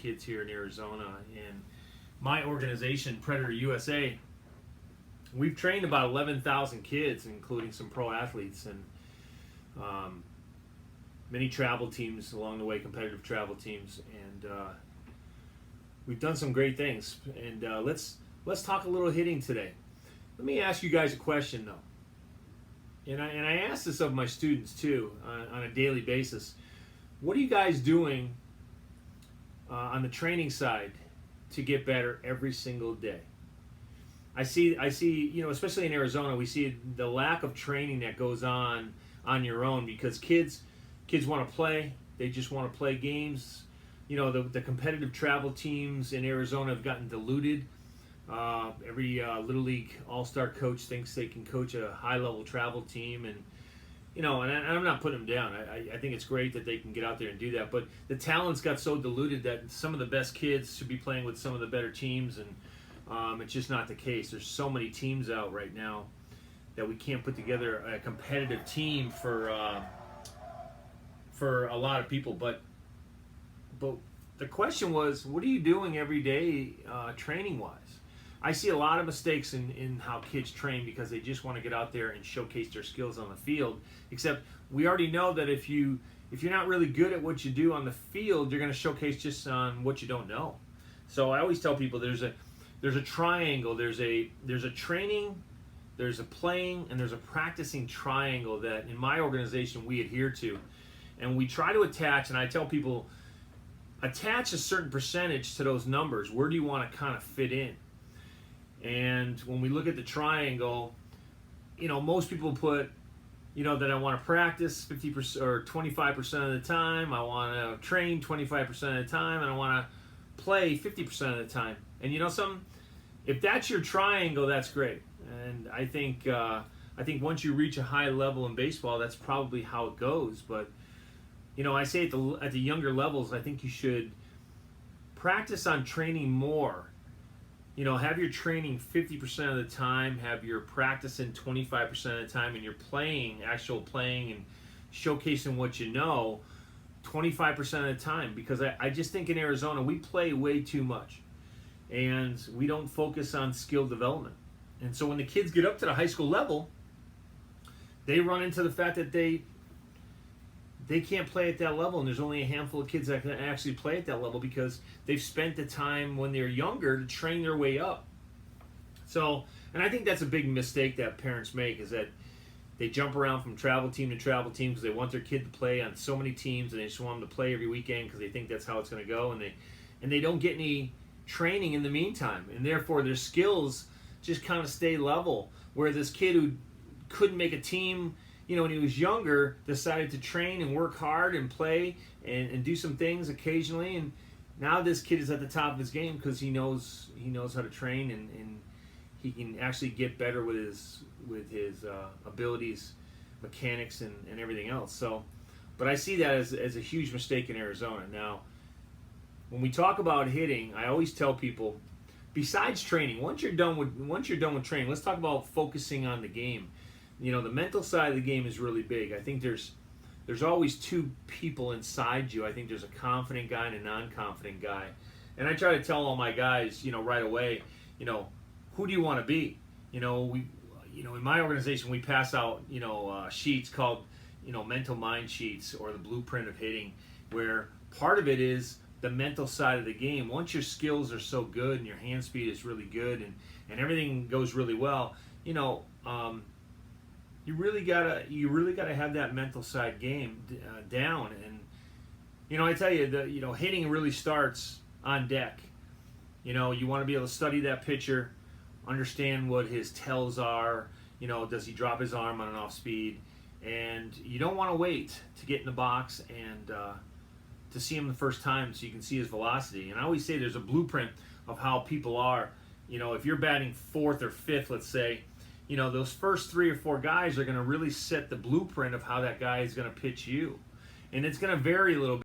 kids here in Arizona, and my organization, Predator USA, we've trained about 11,000 kids, including some pro athletes and many travel teams along the way, competitive travel teams, and we've done some great things. And let's talk a little hitting today. Let me ask you guys a question though, and I ask this of my students too on a daily basis. What are you guys doing on the training side to get better every single day? I see, especially in Arizona, we see the lack of training that goes on your own because kids want to play. They just want to play games. The competitive travel teams in Arizona have gotten diluted. Every Little League All-Star coach thinks they can coach a high-level travel team, and I'm not putting them down. I think it's great that they can get out there and do that, but the talent's got so diluted that some of the best kids should be playing with some of the better teams, and it's just not the case. There's so many teams out right now that we can't put together a competitive team for a lot of people. But the question was, what are you doing every day training-wise? I see a lot of mistakes in how kids train because they just want to get out there and showcase their skills on the field. Except we already know that if you're not really good at what you do on the field, you're going to showcase just on what you don't know. So I always tell people there's a triangle. There's a training, there's a playing, and there's a practicing triangle that in my organization we adhere to, and we try to attach. And I tell people, attach a certain percentage to those numbers. Where do you want to kind of fit in? And when we look at the triangle, most people put, that I want to practice 50% or 25% of the time. I want to train 25% of the time, and I want to play 50% of the time. And something, if that's your triangle, that's great. And I think once you reach a high level in baseball, that's probably how it goes. But I say at the younger levels, I think you should practice on training more. Have your training 50% of the time, have your practicing 25% of the time, and your actual playing and showcasing what you know 25% of the time. Because I just think in Arizona, we play way too much. And we don't focus on skill development. And so when the kids get up to the high school level, they run into the fact that they can't play at that level, and there's only a handful of kids that can actually play at that level because they've spent the time when they're younger to train their way up. So, and I think that's a big mistake that parents make, is that they jump around from travel team to travel team because they want their kid to play on so many teams, and they just want them to play every weekend because they think that's how it's going to go, and they don't get any training in the meantime, and therefore their skills just kind of stay level. Where this kid who couldn't make a team, when he was younger, decided to train and work hard and play and do some things occasionally, and now this kid is at the top of his game because he knows how to train, and he can actually get better with his abilities, mechanics, and everything else. So, but I see that as a huge mistake in Arizona. Now, when we talk about hitting, I always tell people, besides training, once you're done with training, let's talk about focusing on the game. The mental side of the game is really big. I think there's always two people inside you. I think there's a confident guy and a non-confident guy. And I try to tell all my guys, right away, who do you want to be? In my organization, we pass out, sheets called, mental mind sheets, or the blueprint of hitting, where part of it is the mental side of the game. Once your skills are so good and your hand speed is really good and everything goes really well, you really gotta have that mental side game down. And I tell you, hitting really starts on deck. You want to be able to study that pitcher, understand what his tells are. Does he drop his arm on an off speed? And you don't want to wait to get in the box and to see him the first time so you can see his velocity. And I always say there's a blueprint of how people are. If you're batting fourth or fifth, let's say, those first 3 or 4 guys are going to really set the blueprint of how that guy is going to pitch you. And it's going to vary a little bit.